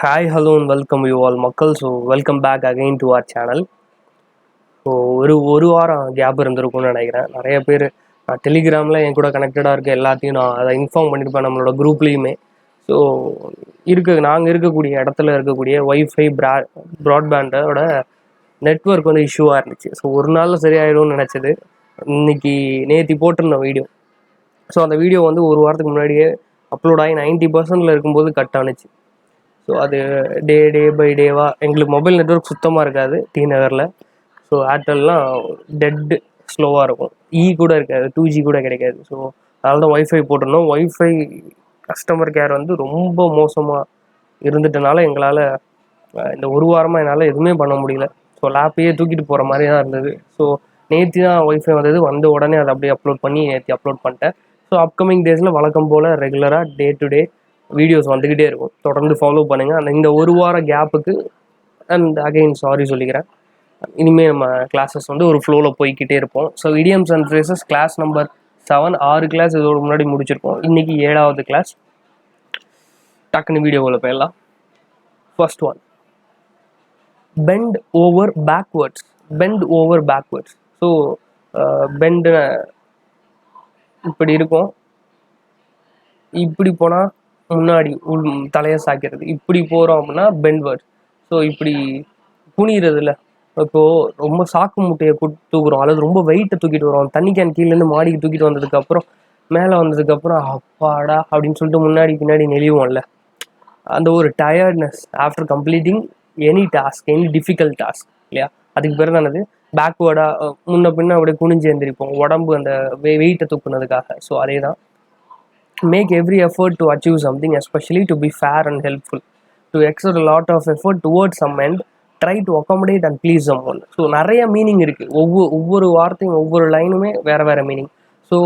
Hi, hello and welcome you all மக்கள். So welcome back again to our channel. So ஒரு வாரம் gap இருந்திருக்கும்னு நினைக்கிறேன். நிறைய பேர் டெலிகிராமில் என் கூட கனெக்டடாக இருக்க எல்லாத்தையும் நான் அதை இன்ஃபார்ம் பண்ணியிருப்பேன் நம்மளோட குரூப்லேயுமே. ஸோ நாங்கள் இருக்கக்கூடிய இடத்துல இருக்கக்கூடிய ஒய்ஃபை ப்ராட்பேண்டோட நெட்ஒர்க் வந்து இஷ்யூவாக இருந்துச்சு. ஸோ ஒரு நாளில் சரியாயிடும்னு நினச்சது. நேற்று போட்டிருந்தோம் வீடியோ. ஸோ அந்த வீடியோ வந்து ஒரு வாரத்துக்கு முன்னாடியே அப்லோட் ஆகி 90% இருக்கும்போது கட் ஆனிச்சு. ஸோ அது டே பை டேவாக எங்களுக்கு மொபைல் நெட்ஒர்க் சுத்தமாக இருக்காது டி நகரில். ஸோ ஏர்டெல்லாம் டெட்டு ஸ்லோவாக இருக்கும், கூட இருக்காது, 2G கூட கிடைக்காது. ஸோ அதனால தான் ஒய்ஃபை போட்டிருந்தோம். ஒய்ஃபை கஸ்டமர் கேர் வந்து ரொம்ப மோசமாக இருந்துட்டனால எங்களால் இந்த ஒரு வாரமாக என்னால் எதுவுமே பண்ண முடியல. ஸோ லேப்பையே தூக்கிட்டு போகிற மாதிரி தான் இருந்தது. ஸோ நேற்று தான் ஒய்ஃபை வந்த உடனே அதை அப்படியே அப்லோட் பண்ணி நேற்று அப்லோட் பண்ணிட்டேன். ஸோ அப்கமிங் டேஸில் வழக்கம் போல் ரெகுலராக டே டு டே வீடியோஸ் வந்துக்கிட்டே இருக்கும். தொடர்ந்து ஃபாலோ பண்ணுங்கள். இந்த ஒரு வார கேப்புக்கு அண்ட் அகெயின் சாரி சொல்லிக்கிறேன். இனிமேல் நம்ம கிளாஸஸ் வந்து ஒரு ஃப்ளோவில் போய்கிட்டே இருப்போம். So idioms and phrases class number 7 6 class இதோட முன்னாடி முடிச்சிருக்கோம். இன்றைக்கி 7வது கிளாஸ். டக்குன்னு வீடியோவில் போயிடலாம். First one, bend over backwards. So bend இப்படி இருக்கும், இப்படி போனால் முன்னாடி தலையை சாய்க்கிறது, இப்படி போகிறோம் அப்படின்னா பெண்ட்வேர்ட்ஸ். ஸோ இப்படி குனிகிறதுல இப்போது ரொம்ப சாக்கு மூட்டையை தூக்குறோம் அல்லது ரொம்ப வெயிட்டை தூக்கிட்டு வரோம். தண்ணி கேன் கீழேருந்து மாடிக்கு தூக்கிட்டு வந்ததுக்கப்புறம் மேலே வந்ததுக்கப்புறம் அப்பாடா அப்படின்னு சொல்லிட்டு முன்னாடி பின்னாடி நெளிவோம்ல, அந்த ஒரு tiredness after completing any difficult task இல்லையா, அதுக்கு பேர் தானது பேக்வேர்டாக முன்ன பின்ன அப்படியே குனிஞ்சு எழுந்திரிப்போம் உடம்பு அந்த வெயிட்டை தூக்குனதுக்காக. ஸோ அதே தான். Make every effort to achieve something, especially to be fair and helpful. To exert a lot of effort towards some end. Try to accommodate and please someone. So நிறைய மீனிங் இருக்குது. ஒவ்வொரு வார்த்தையும் ஒவ்வொரு லைனுமே வேறு மீனிங். ஸோ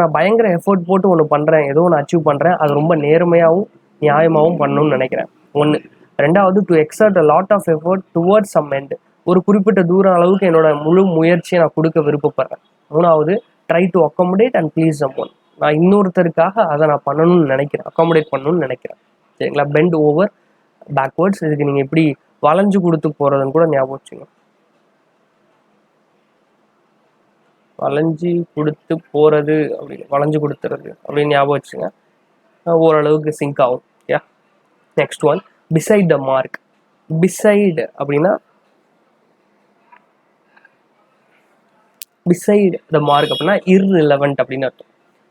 நான் பயங்கர effort போட்டு ஒன்று பண்ணுறேன், ஏதோ ஒன்று அச்சீவ் பண்ணுறேன், அது ரொம்ப நேர்மையாகவும் நியாயமாகவும் பண்ணணும்னு நினைக்கிறேன். ஒன்று. ரெண்டாவது, to exert a lot of effort towards some end. ஒரு குறிப்பிட்ட தூரம் அளவுக்கு என்னோட முழு முயற்சியை நான் கொடுக்க விருப்பப்படுறேன். மூணாவது, try to accommodate and please someone. நான் இன்னொருத்தருக்காக அதை நான் பண்ணணும்னு நினைக்கிறேன், அக்காமடேட் பண்ணணும்னு நினைக்கிறேன். சரிங்களா? Bend over backwards. இதுக்கு நீங்கள் எப்படி வளைஞ்சு கொடுத்து போகிறதுன்னு கூட ஞாபகம் வச்சுங்க. வளைஞ்சு கொடுத்து போகிறது அப்படின்னு, வளைஞ்சு கொடுத்துறது அப்படின்னு ஞாபகம் வச்சுங்க. ஓரளவுக்கு சிங்க் ஆகும். Yeah. Next one, beside the mark. Beside அப்படின்னா இர்ரிலவெண்ட் அப்படின்னு அர்த்தம்.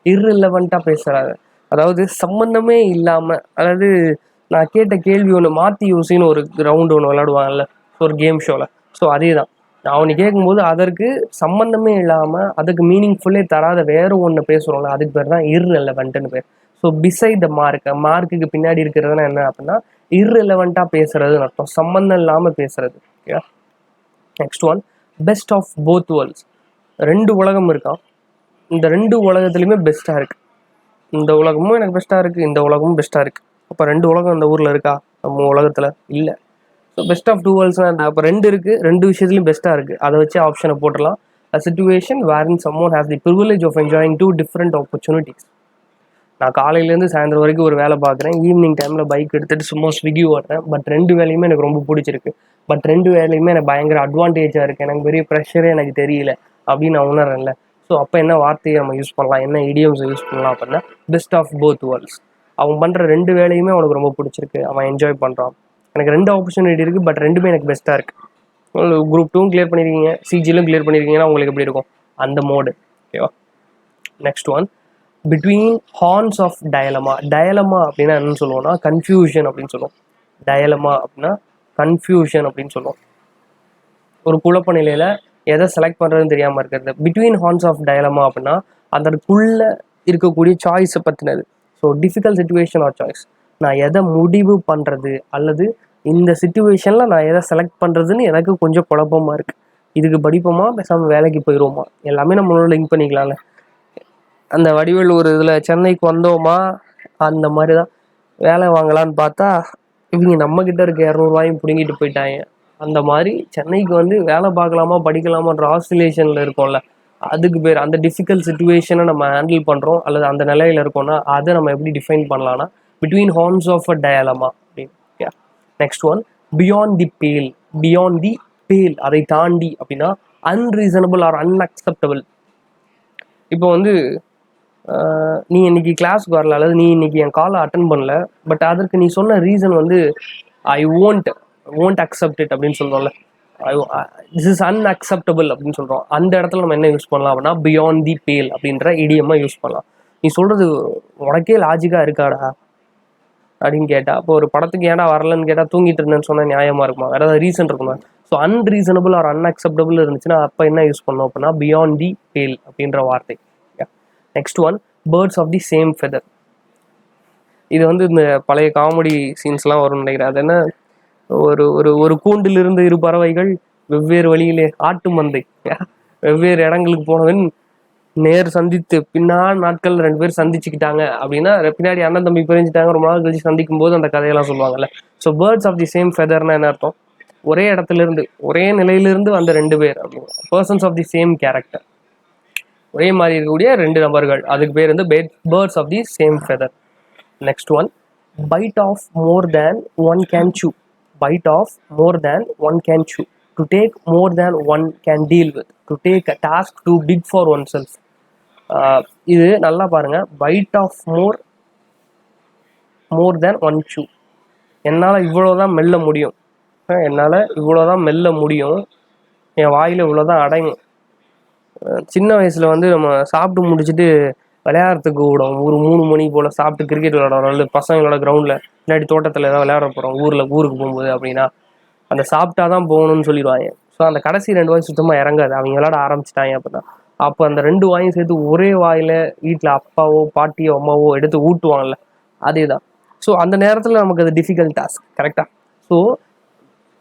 இர்ரிலவெண்ட்டாக பேசுகிறாங்க, அதாவது சம்மந்தமே இல்லாமல். அதாவது நான் கேட்ட கேள்வி ஒன்று மாற்றி யோசின்னு ஒரு ரவுண்டு ஒன்று விளையாடுவாங்கல்ல ஒரு கேம் ஷோவில். ஸோ அதே தான். நான் அவனு கேட்கும்போது அதற்கு சம்மந்தமே இல்லாமல் அதுக்கு மீனிங்ஃபுல்லே தராத வேறு ஒன்று பேசுகிறோம்ல, அதுக்கு பேர் தான் இர்ரிலவெண்ட்டுன்னு பேர். ஸோ பிசைட் த மார்க்குக்கு பின்னாடி இருக்கிறதுனா என்ன அப்படின்னா இர்ரிலவெண்ட்டாக பேசுறதுன்னு அர்த்தம், சம்மந்தம் இல்லாமல் பேசுறது. Okay. Next one, best of both worlds. 2 உலகம் இருக்கான், இந்த 2 உலகத்துலையுமே பெஸ்ட்டாக இருக்குது. இந்த உலகமும் எனக்கு பெஸ்ட்டாக இருக்குது, இந்த உலகமும் பெஸ்ட்டாக இருக்குது. அப்போ 2 உலகம் இந்த ஊரில் இருக்கா? நம்ம உலகத்தில் இல்லை. ஸோ பெஸ்ட் ஆஃப் 2 வேர்ல்ட்ஸ்னால் அப்போ 2 இருக்குது, 2 விஷயத்துலையும் பெஸ்ட்டாக இருக்குது. அதை வச்சு ஆப்ஷனை போட்டுடலாம். A situation wherein someone has the privilege of enjoying 2 different opportunities. நான் காலையிலேருந்து சாயந்தரம் வரைக்கும் ஒரு வேலை பார்க்குறேன், ஈவினிங் டைமில் பைக் எடுத்துகிட்டு சும்மா ஸ்விக்கி ஓடுறேன். பட் 2 வேலையுமே எனக்கு ரொம்ப பிடிச்சிருக்கு. பட் 2 வேலையுமே எனக்கு பயங்கர அட்வான்டேஜாக இருக்குது, எனக்கு பெரிய ப்ரெஷரே எனக்கு தெரியல அப்படின்னு நான் உணர்றேன்ல. ஸோ அப்போ என்ன வார்த்தையை நம்ம யூஸ் பண்ணலாம், என்ன இடியம்ஸை யூஸ் பண்ணலாம் அப்படின்னா பெஸ்ட் ஆஃப் போத் வேர்ல்ட்ஸ். அவன் பண்ணுற 2 வேலையுமே அவனுக்கு ரொம்ப பிடிச்சிருக்கு, அவன் என்ஜாய் பண்ணுறான். எனக்கு 2 ஆப்பர்ச்சுனிட்டி இருக்குது, பட் 2மே எனக்கு பெஸ்ட்டாக இருக்குது. குரூப் 2 கிளியர் பண்ணியிருக்கீங்க, CGLம் கிளியர் பண்ணியிருக்கீங்கன்னா உங்களுக்கு எப்படி இருக்கும் அந்த மோடு. ஓகேவா? Next one, between horns of dilemma. Dilemma அப்படின்னா என்னன்னு சொல்லுவோம்னா கன்ஃபியூஷன் அப்படின்னு சொல்லுவோம். டயலமா அப்படின்னா கன்ஃபியூஷன் அப்படின்னு சொல்லுவோம். ஒரு குழப்ப நிலையில் எதை செலக்ட் பண்ணுறதுன்னு தெரியாமல் இருக்கிறது. பிட்வீன் ஹார்ன்ஸ் ஆஃப் டயலமா அப்படின்னா அதற்குள்ளே இருக்கக்கூடிய சாய்ஸை பற்றினது. So difficult situation or choice. நான் எதை முடிவு பண்ணுறது அல்லது இந்த சிச்சுவேஷனில் நான் எதை செலக்ட் பண்ணுறதுன்னு எனக்கு கொஞ்சம் குழப்பமாக இருக்குது. இதுக்கு படிப்போமா, பேசாமல் வேலைக்கு போயிடுவோமா, எல்லாமே நம்மளோட லிங்க் பண்ணிக்கலாம்ல. அந்த வடிவேல் ஒரு இதில் சென்னைக்கு வந்தோமா அந்த மாதிரி தான். வேலை வாங்கலான்னு பார்த்தா இவங்க நம்மக்கிட்ட இருக்க 200 ரூபாயும் பிடுங்கிட்டு போயிட்டாங்க. அந்த மாதிரி சென்னைக்கு வந்து வேலை பார்க்கலாமா படிக்கலாமான்ற ஆசிலேஷனில் இருக்கோம்ல, அதுக்கு பேர் அந்த டிஃபிகல்ட் சிச்சுவேஷனை நம்ம ஹேண்டில் பண்ணுறோம் அல்லது அந்த நிலையில் இருக்கோம்னா அதை நம்ம எப்படி டிஃபைன் பண்ணலான்னா between horns of a dilemma அப்படின்னு. Okay. Next one beyond the pale. Beyond the பேல், அதை தாண்டி அப்படின்னா அன்ரீசனபிள் ஆர் அன்அக்செப்டபிள். இப்போ வந்து நீ இன்னைக்கு கிளாஸ்க்கு வரல, அல்லது நீ இன்னைக்கு என் காலை அட்டன் பண்ணல, பட் அதற்கு நீ சொன்ன ரீசன் வந்து ஐ won't accept it அப்படின்னு சொல்றோம்ல, திஸ் இஸ் அன்அக்செப்டபிள் அப்படின்னு சொல்றோம். அந்த இடத்துல நம்ம என்ன யூஸ் பண்ணலாம் அப்படின்னா பியாண்ட் தி பேல் அப்படின்ற இடியமா யூஸ் பண்ணலாம். நீ சொல்றது உனக்கே லாஜிக்கா இருக்காடா அப்படின்னு கேட்டா, இப்போ ஒரு படத்துக்கு ஏன்டா வரலன்னு கேட்டா தூங்கிட்டு இருந்தேன்னு சொன்னா நியாயமா இருக்குமா? வேற ஏதாவது ரீசன் இருக்குமா? ஸோ அன்ரீசனபிள் ஆர் அன்அக்செப்டபிள் இருந்துச்சுன்னா அப்போ என்ன யூஸ் பண்ணோம் அப்படின்னா பியாண்ட் தி பேல் அப்படின்ற வார்த்தை. Next one birds of the same feather. இது வந்து இந்த பழைய காமெடி சீன்ஸ்லாம் வரும்னு நினைக்கிறேன். அது என்ன, ஒரு ஒரு ஒரு கூண்டிலிருந்து இரு பறவைகள் வெவ்வேறு வழியிலே ஆட்டு மந்தை வெவ்வேறு இடங்களுக்கு போனவன் நேர் சந்தித்து பின்னால் நாட்கள் 2 பேர் சந்திச்சுக்கிட்டாங்க அப்படின்னா பின்னாடி அண்ணன் தம்பி பிரிஞ்சுட்டாங்க, ரொம்ப நாள் கழிச்சு சந்திக்கும் போது அந்த கதையெல்லாம் சொல்லுவாங்கல்ல. So birds of the same ஃபெதர்னா என்ன அர்த்தம்? ஒரே இடத்துல இருந்து ஒரே நிலையிலிருந்து வந்த 2 பேர் அப்படின்னா persons of the same character, ஒரே மாதிரி இருக்கக்கூடிய 2 நபர்கள், அதுக்கு பேர் வந்து birds of the same feather. Next one bite off more than one can chew. Bite off more than one can chew, to take more than one can deal with, to take a task too big for oneself. இது நல்லா பாருங்க, bite off more than one chew, என்னால் இவ்வளோதான் மெல்ல முடியும், என்னால் இவ்வளோதான் மெல்ல முடியும், என் வாயில் இவ்வளோதான் அடங்கும். சின்ன வயசில் வந்து நம்ம சாப்பிட்டு முடிச்சுட்டு விளையாடுறதுக்கு விடும், ஒரு 3 மணி போல் சாப்பிட்டு கிரிக்கெட் விளையாடுறோம், இல்லை பசங்களோட கிரவுண்டில் இல்லாட்டி தோட்டத்தில் ஏதாவது விளையாட போகிறோம் ஊருக்கு போகும்போது அப்படின்னா அந்த சாப்பிட்டா தான் போகணும்னு சொல்லிடுவாங்க. ஸோ அந்த கடைசி 2 வாய் சுத்தமாக இறங்காது, அவங்க விளையாட ஆரம்பிச்சிட்டாங்க அப்படின்னா. அப்போ அந்த 2 வாயும் சேர்த்து ஒரே வாயில் வீட்டில் அப்பாவோ பாட்டியோ அம்மாவோ எடுத்து ஊட்டுவாங்கல்ல, அதே தான். ஸோ அந்த நேரத்தில் நமக்கு அது டிஃபிகல்ட் டாஸ்க், கரெக்டாக? ஸோ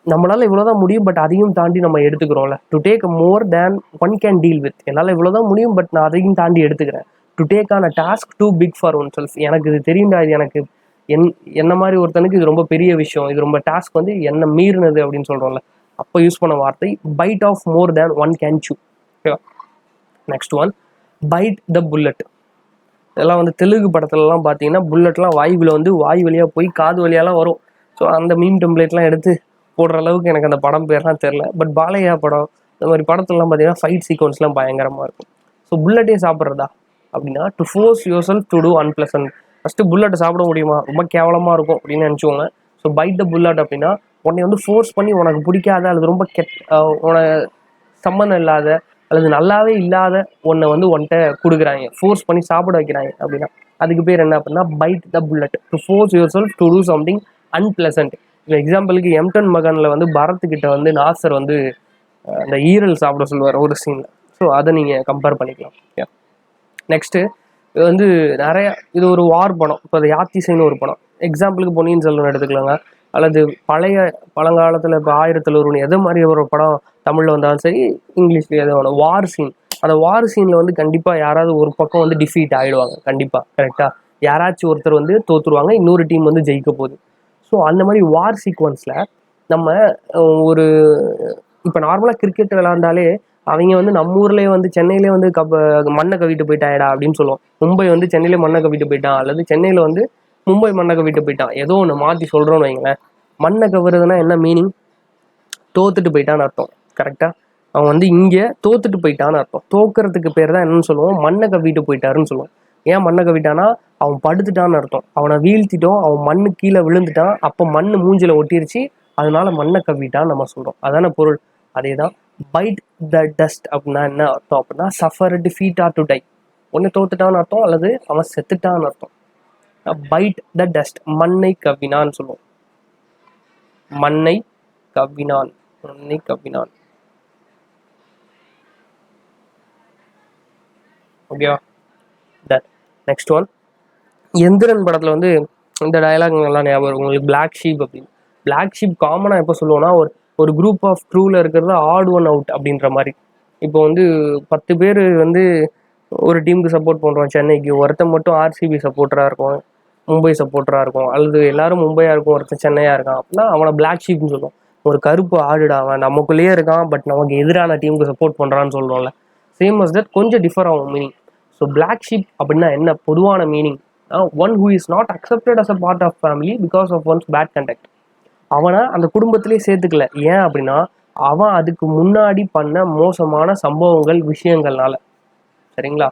நம்மளால இவ்வளோதான் முடியும், பட் அதையும் தாண்டி நம்ம எடுத்துக்கிறோம்ல. To take more than one can deal with, என்னால் இவ்வளோதான் முடியும் பட் நான் அதையும் தாண்டி எடுத்துக்கிறேன். To take on a task too big for oneself, எனக்கு இது தெரியும்டா, இது எனக்கு என்ன மாதிரி ஒருத்தனுக்கு இது ரொம்ப பெரிய விஷயம், இது ரொம்ப டாஸ்க் வந்து என்ன மீறினது அப்படின்னு சொல்கிறோம்ல, அப்போ யூஸ் பண்ண வார்த்தை bite off more than one can chew. ஓகேவா? Next one bite the bullet. இதெல்லாம் வந்து தெலுங்கு படத்துலலாம் பார்த்தீங்கன்னா புல்லட்லாம் வாயுவில் வந்து வாயு வழியாக போய் காது வழியாலாம் வரும். ஸோ அந்த மீம் டெம்ப்ளேட்லாம் எடுத்து போடுற அளவுக்கு எனக்கு அந்த படம் பேர்லாம் தெரில, பட் பாலையா படம் இந்த மாதிரி படத்துலலாம் பார்த்தீங்கன்னா ஃபைட் சீக்வன்ஸ்லாம் பயங்கரமாக இருக்கும். ஸோ புல்லட்டே சாப்பிட்றதா அப்படின்னா to force yourself to do unpleasant. First புல்லட்டை சாப்பிட முடியுமா, ரொம்ப கேவலமாக இருக்கும் அப்படின்னு நினச்சோங்க. ஸோ பைட் த புல்லட் அப்படின்னா உன்னை வந்து ஃபோர்ஸ் பண்ணி உனக்கு பிடிக்காத அல்லது ரொம்ப உனக்கு சம்மந்தம் இல்லாத அல்லது நல்லாவே இல்லாத ஒன்றை வந்து உன்கிட்ட கொடுக்குறாங்க, ஃபோர்ஸ் பண்ணி சாப்பிட வைக்கிறாங்க அப்படின்னா அதுக்கு பேர் என்ன அப்படின்னா byte the bullet. To force yourself to do something unpleasant. இப்போ எக்ஸாம்பிளுக்கு எம்டன் மகனில் வந்து பரத்துக்கிட்ட வந்து நாசர் வந்து அந்த ஈரல் சாப்பிட சொல்லுவார் ஒரு சீனில். ஸோ அதை நீங்கள் கம்பேர் பண்ணிக்கலாம். ஓகே, நெக்ஸ்ட்டு இது வந்து நிறைய, இது ஒரு வார் படம். இப்போ அது யாத்திசைன்னு ஒரு படம். எக்ஸாம்பிளுக்கு பொன்னியின் செல்வன் எடுத்துக்கலாங்க, அல்லது பழங்காலத்தில் இப்போ 1001 எது மாதிரி ஒரு படம் தமிழில் வந்தாலும் சரி, இங்கிலீஷ்லேயே எது வேணும், வார் சீன். அந்த வார் சீனில் வந்து கண்டிப்பாக யாராவது ஒரு பக்கம் வந்து டிஃபீட் ஆகிடுவாங்க, கண்டிப்பாக, கரெக்டாக? யாராச்சும் ஒருத்தர் வந்து தோற்றுருவாங்க, இன்னொரு டீம் வந்து ஜெயிக்க போகுது. ஸோ அந்த மாதிரி வார் சீக்வன்ஸில் நம்ம ஒரு இப்போ நார்மலாக கிரிக்கெட் விளாண்டாலே அவங்க வந்து நம்ம ஊர்லேயே வந்து சென்னையிலே வந்து மண்ணை கவிட்டு போயிட்டாயடா அப்படின்னு சொல்லுவோம். மும்பை வந்து சென்னையிலே மண்ணை கவிட்டு போயிட்டான், அல்லது சென்னையில் வந்து மும்பை மண்ணை கவிட்டு போயிட்டான், ஏதோ ஒன்று மாற்றி சொல்கிறோன்னு வைங்களேன். மண்ணை கவுறதுனா என்ன மீனிங்? தோத்துட்டு போயிட்டான்னு அர்த்தம், கரெக்டாக? அவன் வந்து இங்கே தோத்துட்டு போயிட்டான்னு அர்த்தம். தோக்கிறதுக்கு பேர் தான் என்னன்னு சொல்லுவோம், மண்ணை கவிட்டு போயிட்டாருன்னு சொல்லுவோம். ஏன் மண்ணை கவிட்டானா, அவன் படுத்துட்டான்னு அர்த்தம். அவனை வீழ்த்திட்டோம், அவன் மண்ணு கீழே விழுந்துட்டான், அப்போ மண் மூஞ்சில ஒட்டிருச்சு, அதனால மண்ணை கவிட்டான்னு நம்ம சொல்கிறோம். அதான பொருள். அதே தான் பைட் த டஸ்ட் அப்படின்னா என்ன அர்த்தம் அப்படின்னா suffer defeat or to die. ஒன்று தோத்துட்டான்னு அர்த்தம், அல்லது அவன் செத்துட்டான்னு அர்த்தம். பைட் த டஸ்ட், மண்ணை கவ்வினான்னு சொல்லுவோம். மண்ணை கவ்வினான், மண்ணை கவ்வினான். ஓகேவா? நெக்ஸ்ட் ஒன் எந்திரன் படத்தில் வந்து இந்த டயலாக் எல்லாம் ஞாபகம் இருக்கும் உங்களுக்கு, பிளாக் ஷீப் அப்படின்னு. பிளாக் ஷீப் காமனாக எப்போ சொல்லுவோம்னா ஒரு குரூப் ஆஃப் க்ரூவில் இருக்கிறது ஆட் ஒன் அவுட் அப்படின்ற மாதிரி. இப்போ வந்து 10 பேர் வந்து ஒரு டீமுக்கு சப்போர்ட் பண்ணுறோம் சென்னைக்கு, ஒருத்தன் மட்டும் ஆர்சிபி சப்போர்ட்டராக இருக்கும், மும்பை சப்போர்ட்டராக இருக்கும், அல்லது எல்லாரும் மும்பையாக இருக்கும், ஒருத்தன் சென்னையாக இருக்கான் அப்படின்னா அவனை பிளாக் ஷீப்னு சொல்லுவோம். ஒரு கருப்பு ஆடுடா, அவன் நமக்குள்ளேயே இருக்கான் பட் நமக்கு எதிரான டீமுக்கு சப்போர்ட் பண்ணுறான்னு சொல்கிறோம்ல, சேம் அஸ் தட், கொஞ்சம் டிஃபர் ஆகும் மீனிங். ஸோ பிளாக் ஷீப் அப்படின்னா என்ன பொதுவான meaning? One who is not accepted as a part of family because of one's bad conduct. அவனை அந்த குடும்பத்திலே சேர்த்துக்கல. ஏன் அப்படின்னா அவன் அதுக்கு முன்னாடி பண்ண மோசமான சம்பவங்கள் விஷயங்கள்னால. சரிங்களா?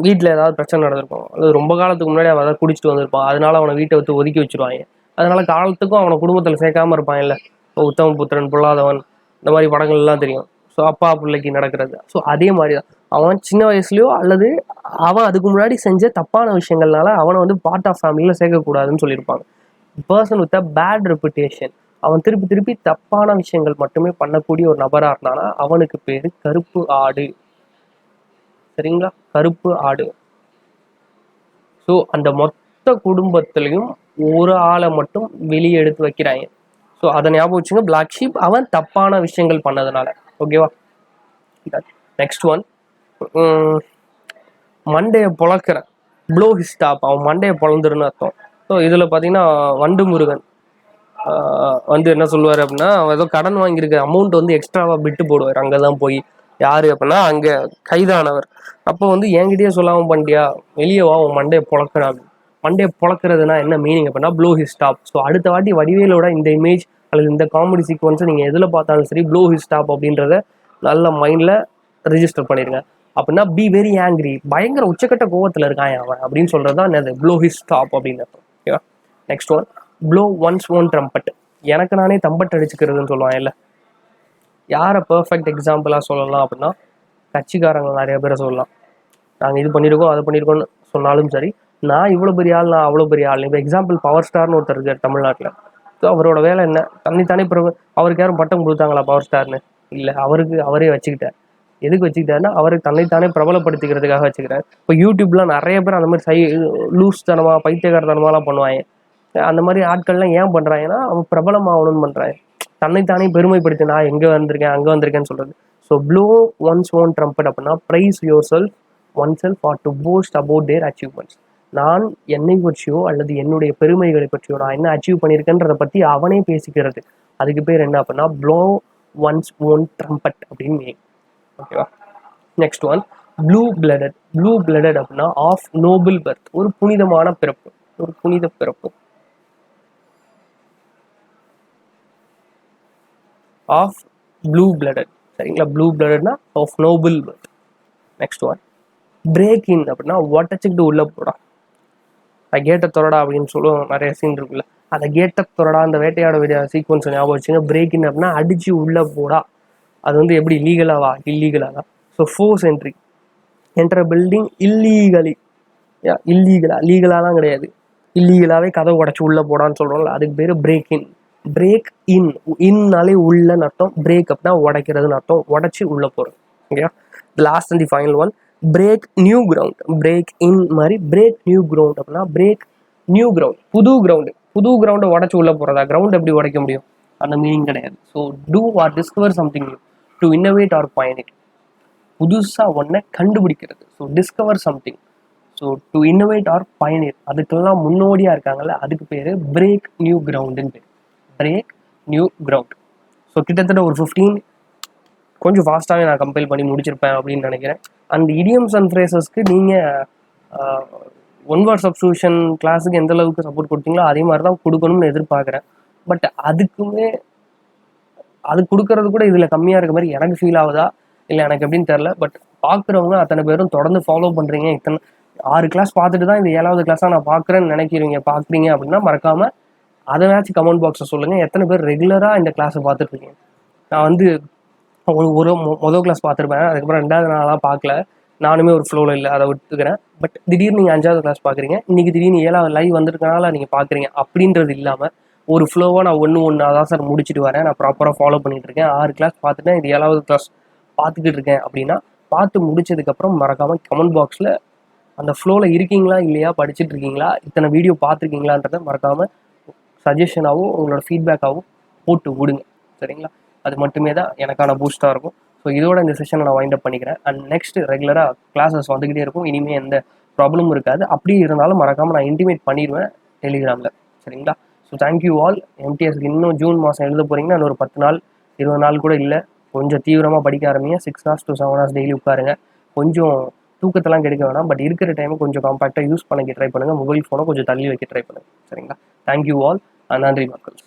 வீட்டில் ஏதாவது பிரச்சனை நடந்திருக்கும், அது ரொம்ப காலத்துக்கு முன்னாடி அவன் ஏதாவது குடிச்சிட்டு வந்திருப்பான், அதனால அவனை வீட்டை விட்டு ஒதுக்கி வச்சிருவாங்க. அதனால காலத்துக்கும் அவனை குடும்பத்தில் சேர்க்காம இருப்பான். இல்லை, உத்தம புத்திரன் பொல்லாதவன் இந்த மாதிரி படங்கள் எல்லாம் தெரியும். ஸோ அப்பா பிள்ளைக்கு நடக்கிறது. ஸோ அதே மாதிரி தான் அவன் சின்ன வயசுலயோ அல்லது அவன் அதுக்கு முன்னாடி செஞ்ச தப்பான விஷயங்கள்னால அவனை வந்து பார்ட் ஆஃப் ஃபேமிலியில் சேர்க்கக்கூடாதுன்னு சொல்லியிருப்பாங்க. Person with a bad reputation, அவன் திருப்பி திருப்பி தப்பான விஷயங்கள் மட்டுமே பண்ணக்கூடிய ஒரு நபராக இருந்தானா அவனுக்கு பேரு கருப்பு ஆடு. சரிங்களா? கருப்பு ஆடு. ஸோ அந்த மொத்த குடும்பத்திலையும் ஒரு ஆளை மட்டும் வெளியே எடுத்து வைக்கிறாங்க. ஸோ அதை ஞாபகம் வச்சுங்க. பிளாக் ஷீப் அவன் தப்பான விஷயங்கள் பண்ணதுனால. ஓகேவா? நெக்ஸ்ட் ஒன், மண்டையை பொழக்கிற, ப்ளோ ஹிஸ் டாப், அவன் மண்டையை பொழந்துருன்னு அர்த்தம். ஸோ இதில் பார்த்தீங்கன்னா வண்டு முருகன் வந்து என்ன சொல்லுவார் அப்படின்னா, அவன் ஏதோ கடன் வாங்கியிருக்க அமௌண்ட் வந்து எக்ஸ்ட்ராவாக பிட்டு போடுவார். அங்கே தான் போய் யார் அப்படின்னா அங்கே கைதானவர். அப்போ வந்து என்கிட்டயே சொல்லாமல் பண்ணிட்டியா, வெளியே வா, உன் மண்டையை பொழக்கிறா. மண்டையை பொழக்கிறதுனா என்ன மீனிங் அப்படின்னா ப்ளோ ஹிஸ் டாப். ஸோ அடுத்த வாட்டி வடிவேலோட இந்த இமேஜ் அல்லது இந்த காமெடி சீக்வன்ஸை நீங்கள் எதில் பார்த்தாலும் சரி ப்ளோ ஹிஸ் டாப் அப்படின்றத நல்ல மைண்டில் ரிஜிஸ்டர் பண்ணிடுங்க. அப்படின்னா பி வெரி ஆங்கிரி, பயங்கர உச்சக்கட்ட கோவத்தில் இருக்கான் அவன் அப்படின்னு சொல்கிறது தான் என்னது ப்ளோ ஹிஸ் டாப் அப்படின்னு. ஓகேவா? Next one, blow one's own trumpet, எனக்கு நானே தம்பட் அடிச்சுக்கிறதுன்னு சொல்லுவான். இல்லை, யாரை பர்ஃபெக்ட் எக்ஸாம்பிளாக சொல்லலாம் அப்படின்னா கட்சிக்காரங்க நிறைய பேரை சொல்லலாம். நாங்கள் இது பண்ணியிருக்கோம் அதை பண்ணியிருக்கோம்னு சொன்னாலும் சரி, நான் இவ்வளோ பெரிய ஆள், நான் அவ்வளோ பெரிய ஆள். இப்போ எக்ஸாம்பிள் பவர் ஸ்டார்னு ஒருத்தர் இருக்கார் தமிழ்நாட்டில். ஸோ அவரோட வேலை என்ன? தன்னைத்தானே அவருக்கு யாரும் பட்டம் கொடுத்தாங்களா பவர் ஸ்டார்னு? இல்லை, அவரே வச்சுக்கிட்டார். எதுக்கு வச்சுக்கிட்டாருன்னா அவருக்கு தன்னைத்தானே பிரபலப்படுத்திக்கிறதுக்காக வச்சுக்கிறார். இப்போ யூடியூப்லாம் நிறைய பேர் அந்த மாதிரி லூஸ் தனமாக பைத்தியகாரத்தனமாலாம் பண்ணுவாங்க. அந்த மாதிரி ஆட்கள்லாம் ஏன் பண்ணுறாங்கன்னா அவன் பிரபலமாகணும்னு பண்ணுறாங்க. தன்னைத்தானே பெருமைப்படுத்தி நான் எங்கே வந்திருக்கேன் அங்கே வந்திருக்கேன்னு சொல்கிறது. So blow one's own trumpet அப்படின்னா praise yourself oneself or to boast about their achievements. நான் என்னை பற்றியோ அல்லது என்னுடைய பெருமைகளை பற்றியோ நான் என்ன அச்சீவ் பண்ணியிருக்கேன்றதை பற்றி அவனே பேசிக்கிறது. அதுக்கு பேர் என்ன அப்படின்னா ப்ளோ ஒன்ஸ் ஓன் ட்ரம்பட் அப்படின்னு. ஓகேவா? Next one, blue blooded. Blue blooded அப்படின்னா ஆஃப் நோபல் பர்த், ஒரு புனிதமான பிறப்பு, ஒரு புனித பிறப்பு. Of blue blooded. சரிங்களா? ப்ளூ பிளடட்னா of noble birth. Next one, break in அப்படின்னா ஒட்டச்சுக்கிட்டு உள்ள போடா. கேட்ட தொடடா அப்படின்னு சொல்லுவோம், நிறைய சீன் இருக்குல்ல, அதை கேட்ட தொடடா அந்த வேட்டையாட சீக்வன்ஸ் ஞாபகம் வச்சுங்க. பிரேக் இன் அப்படின்னா அடிச்சு உள்ள போடா. அது வந்து எப்படி லீகலாவா? இல்லீகலா தான். So force entry, enter building illegally. இல்லீகலா? லீகலாலாம் கிடையாது, இல்லீகலாவே கதவை உடச்சி உள்ள போடான்னு சொல்றோம்ல, அதுக்கு பேர் பிரேக் இன். பிரேக் இன், இன்னாலே உள்ளன்னு அர்த்தம், பிரேக் அப்படின்னா உடைக்கிறதுன்னு அர்த்தம், உடச்சி உள்ள போறது. ஓகேவா? Last and the final one, break new ground. Break in மாதிரி பிரேக் நியூ கிரவுண்ட் அப்படின்னா பிரேக் நியூ கிரவுண்ட், புது கிரவுண்டு. புது கிரவுண்டை உடச்சி உள்ள போறதா? கிரவுண்ட் எப்படி உடைக்க முடியும்? அந்த மீனிங் கிடையாது. So to or discover something new, to innovate or pioneer, புதுசாக ஒன்றை கண்டுபிடிக்கிறது. So discover something. So to innovate or pioneer, அதுக்கெல்லாம் முன்னோடியாக இருக்காங்கல்ல, அதுக்கு பேர் பிரேக் நியூ கிரவுண்டுன்னு பேர். Break new ground. ஸோ கிட்டத்தட்ட ஒரு 15 கொஞ்சம் ஃபாஸ்ட்டாகவே நான் கம்பைல் பண்ணி முடிச்சிருப்பேன் அப்படின்னு நினைக்கிறேன். அந்த இடியம்ஸ் அண்ட் ஃப்ரேசஸ்க்கு நீங்கள் ஒன் வேர்ட் சப்ஸ்டியூஷன் கிளாஸுக்கு எந்த அளவுக்கு சப்போர்ட் கொடுத்தீங்களோ அதே மாதிரி தான் கொடுக்கணும்னு எதிர்பார்க்குறேன். பட் அதுக்குமே அது கொடுக்கறது கூட இதில் கம்மியாக இருக்க மாதிரி எனக்கு ஃபீல் ஆகுதா இல்லை எனக்கு எப்படின்னு தெரில. பட் பார்க்குறவங்க அத்தனை பேரும் தொடர்ந்து ஃபாலோ பண்ணுறீங்க. இத்தனை 6 கிளாஸ் பார்த்துட்டு தான் இந்த 7வது கிளாஸாக நான் பார்க்குறேன்னு பார்க்குறீங்க அப்படின்னா மறக்காமல் அதையாச்சும் கமெண்ட் பாக்ஸில் சொல்லுங்கள். எத்தனை பேர் ரெகுலராக இந்த கிளாஸை பார்த்துட்ருக்கீங்க? நான் வந்து ஒரு மொதல் கிளாஸ் பார்த்துருப்பேன், அதுக்கப்புறம் 2வது நாளாக பார்க்கல, நானுமே ஒரு ஃப்ளோவில் இல்லை, அதை விட்டுக்கிறேன். பட் திடீர்னு நீங்கள் 5வது கிளாஸ் பார்க்குறீங்க, இன்றைக்கி திடீர்னு 7வது லைவ் வந்திருக்கனால நீங்கள் பார்க்குறீங்க அப்படின்றது இல்லாமல் ஒரு ஃப்ளோவாக நான் ஒன்று அதான் சார் முடிச்சுட்டு வரேன், நான் ப்ராப்பராக ஃபாலோ பண்ணிகிட்டு இருக்கேன், 6 கிளாஸ் பார்த்துட்டேன், இது 7வது கிளாஸ் பார்த்துக்கிட்டு இருக்கேன் அப்படின்னா பார்த்து முடிச்சதுக்கப்புறம் மறக்காமல் கமெண்ட் பாக்ஸில் அந்த ஃப்ளோவில் இருக்கீங்களா இல்லையா, படிச்சுட்டு இருக்கீங்களா, இத்தனை வீடியோ பார்த்துருக்கீங்களான்றதை மறக்காமல் சஜஷனாகவும் உங்களோட ஃபீட்பேக்காகவும் போட்டு விடுங்க. சரிங்களா? அது மட்டுமே தான் எனக்கான பூஸ்டாக இருக்கும். ஸோ இதோட இந்த செஷனை நான் வைண்ட் அப் பண்ணிக்கிறேன். அண்ட் நெக்ஸ்ட் ரெகுலராக கிளாஸஸ் வந்துக்கிட்டே இருக்கும். இனிமேல் எந்த ப்ராப்ளமும் இருக்காது. அப்படி இருந்தாலும் மறக்காமல் நான் இன்டிமேட் பண்ணிடுவேன் டெலிகிராமில். சரிங்களா? So thank you all. எம்டிஎஸ்க்கு இன்னும் ஜூன் மாதம் எழுத போகிறீங்கன்னா இன்னொரு 10 நாள் 20 நாள் கூட இல்லை. கொஞ்சம் தீவிரமாக படிக்க ஆரம்பிங்க. 6 hours to 7 hours டெய்லி உட்காருங்க. கொஞ்சம் தூக்கத்தெல்லாம் கெடுக்க வேணாம். பட் இருக்கிற டைமை கொஞ்சம் காம்பாக்டாக யூஸ் பண்ணிக்க ட்ரை பண்ணுங்கள். மொபைல் ஃபோனை கொஞ்சம் தள்ளி வைக்க ட்ரை பண்ணுங்கள். சரிங்களா? Thank you all. நன்றி மக்கள்.